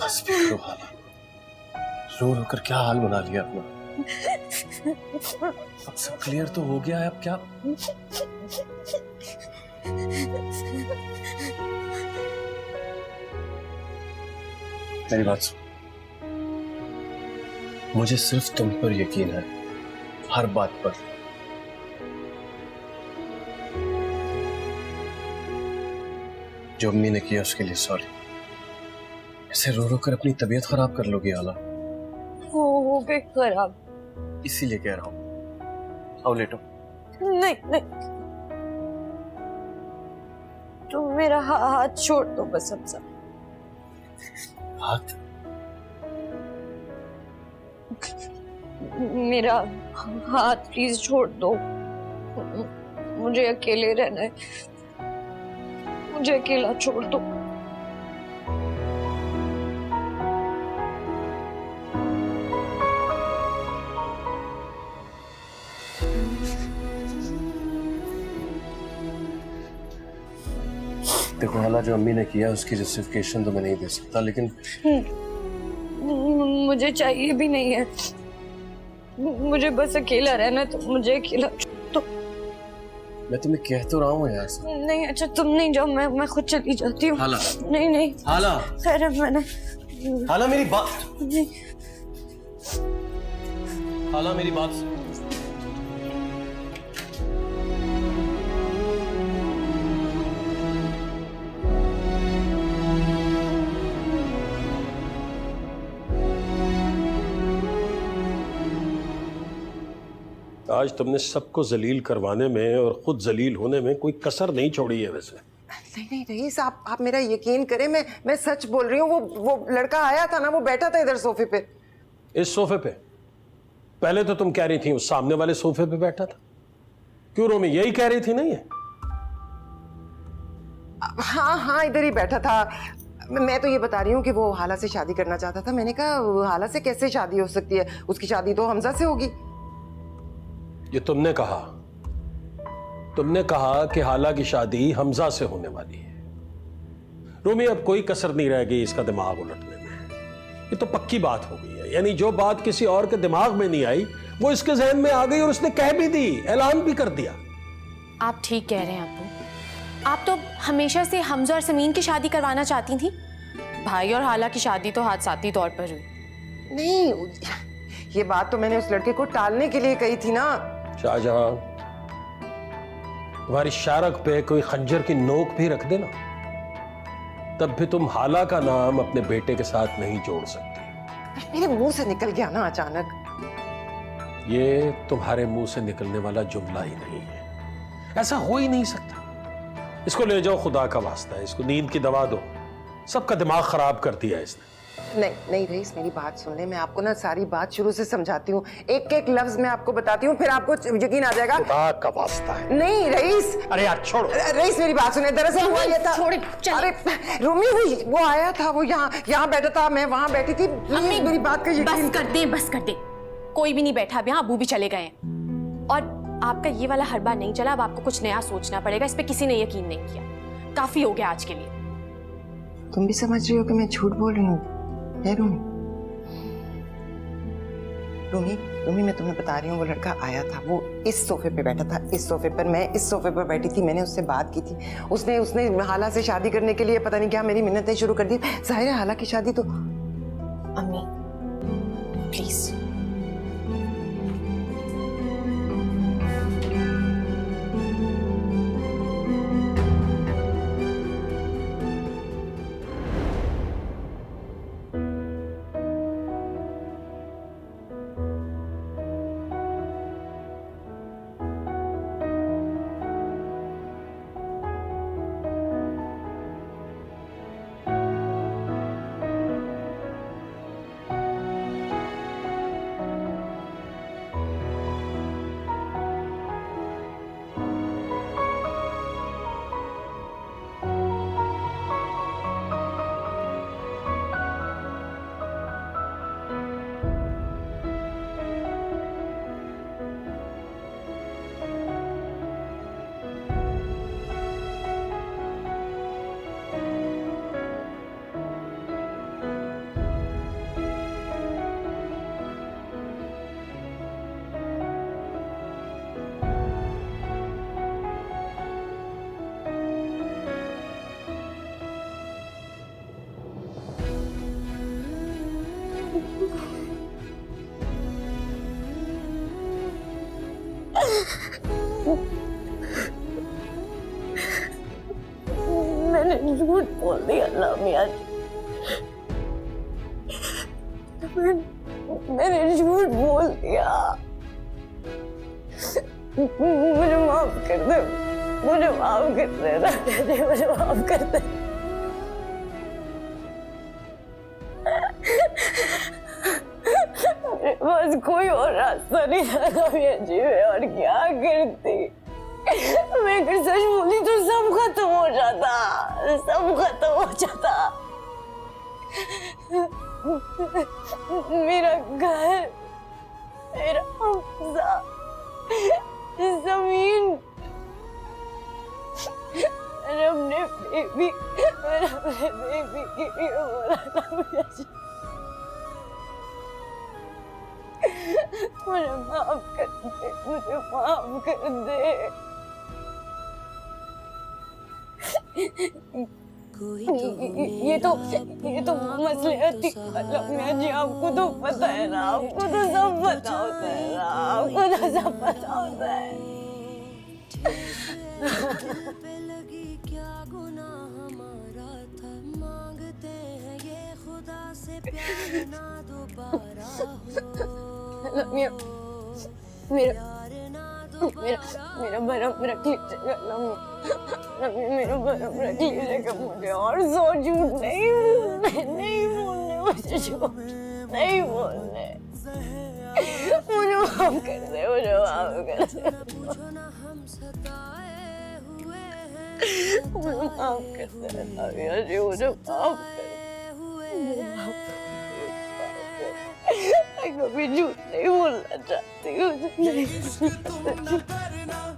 बस भी करो हाला, रो रो कर क्या हाल बना लिया अपना। अब सब क्लियर तो हो गया है, अब क्या। मेरी बात सुन, मुझे सिर्फ तुम पर यकीन है, हर बात पर। जो अम्मी ने किया उसके लिए सॉरी। ऐसे रो रो कर अपनी तबीयत खराब कर लोगी हाला। हो गई खराब, इसीलिए कह रहा हूं, आओ लेटो। नहीं नहीं, तुम मेरा हाथ छोड़ दो बस हमजा। हाथ? मेरा हाथ प्लीज छोड़ दो, मुझे अकेले रहना है, मुझे अकेला छोड़ दो। देखो हाला, जो अम्मी ने किया उसकी जस्टिफिकेशन तो मैं नहीं दे सकता, लेकिन मुझे चाहिए भी नहीं है, मुझे बस अकेला रहना है, तो मुझे अकेला तो। मैं तुम्हें कह तो रहा हूँ यार। नहीं अच्छा तुम नहीं जाओ, मैं खुद चली जाती हूँ। हाला, नहीं नहीं हाला, खैर मैंने। हाला मेरी बात, नहीं। हाला मेरी बात। आज तुमने सबको जलील करवाने में और खुद जलील होने में कोई कसर नहीं छोड़ी है वैसे। नहीं नहीं रईस, आप मेरा यकीन करें, मैं सच बोल रही हूँ। वो लड़का आया था ना, वो बैठा था इधर सोफे पे। इस सोफे पे? पहले तो तुम कह रही थी उस सामने वाले सोफे पे बैठा था। क्यों रोमी, यही कह रही थी नहीं है? हाँ हाँ इधर ही बैठा था। मैं तो ये बता रही हूँ कि वो हाला से शादी करना चाहता था। मैंने कहा हाला से कैसे शादी हो सकती है, उसकी शादी तो हमजा से होगी। ये तुमने कहा कि हाला की शादी हमजा से होने वाली है। रोमी, अब कोई कसर नहीं रह गई इसका दिमाग उलटने में। ये तो पक्की बात हो गई है, यानी जो बात किसी और के दिमाग में नहीं आई वो इसके जहन में आ गई और उसने कह भी दी, ऐलान भी कर दिया। आप ठीक कह रहे हैं अब्बू, आप तो हमेशा से हमजा और समीन की शादी करवाना चाहती थी। भाई और हाला की शादी तो हादसाती तौर पर हुई। नहीं, ये बात तो मैंने उस लड़के को टालने के लिए कही थी ना। शाहजहां, तुम्हारी शारक पे कोई खंजर की नोक भी रख देना, तब भी तुम हाला का नाम अपने बेटे के साथ नहीं जोड़ सकती। मेरे मुंह से निकल गया ना अचानक। ये तुम्हारे मुंह से निकलने वाला जुमला ही नहीं है, ऐसा हो ही नहीं सकता। इसको ले जाओ, खुदा का वास्ता है, इसको नींद की दवा दो। सबका दिमाग खराब कर दिया इसने। नहीं नहीं रईस, मेरी बात सुन ले, मैं आपको ना सारी बात शुरू से समझाती हूँ, एक एक लफ्ज मैं आपको बताती हूँ, फिर आपको यकीन आ जाएगा। खुदा का वास्ता है। नहीं रईस, अरे यार छोड़ो। रईस मेरी बात सुने, दरअसल हुआ ये था। अरे रूमी, वो आया था, वो यहाँ बैठा था, मैं वहाँ बैठी थी। मेरी बात का यकीन बस कर दे। कोई भी नहीं बैठा अब यहाँ, अबू भी चले गए हैं। और आपका ये वाला हर बार नहीं चला, अब आपको कुछ नया सोचना पड़ेगा। इस पे किसी ने यकीन नहीं किया, काफी हो गया आज के लिए। तुम भी समझ रही हो कि मैं झूठ बोल रही हूँ? है रूमी? रूमी मैं तुम्हें बता रही हूँ, वो लड़का आया था, वो इस सोफे पे बैठा था, इस सोफे पर, मैं इस सोफे पर बैठी थी। मैंने उससे बात की थी, उसने हाला से शादी करने के लिए पता नहीं क्या मेरी मिन्नतें शुरू कर दी। जाहिर है हाला की शादी तो। अम्मी प्लीज। मैंने झूठ बोल दिया ना मियाँ जी, मैंने झूठ बोल दिया। मुझे माफ कर दे, मुझे माफ कर दे राजा जी, मुझे माफ कर दे। बस कोई और रास्ता नहीं था मियाँ जी, मैं और क्या करती। मैं अगर सच बोली तो सब खत्म हो जाता, सब खत्म हो जाता। मेरा घर, मेरा हमजा, जमीन, मैंने अपने बेबी के लिए बोला था मियाँ जी। मुझे माफ कर दे, मुझे माफ कर दे। ये तो मसले मियाँ जी, आपको तो पता है ना, आपको तो सब पता होता है ना, आपको तो सब पता होता है। क्या गुनाह हमारा था, मांगते हैं ये खुदा से प्यार ना दोबारा हो। मेरा भरम रख लीजिएगा, मेरा भरम रख लीजिएगा। मुझे और सो झूठ नहीं बोलने, मुझे झूठ नहीं बोलने। मुझे माफ कर दे, मुझे माफ कर दे, मुझे माफ कर दे मियाँ जी, मुझे माफ कर दे। मैं कभी झूठ नहीं बोलना चाहती हूँ, नहीं माफ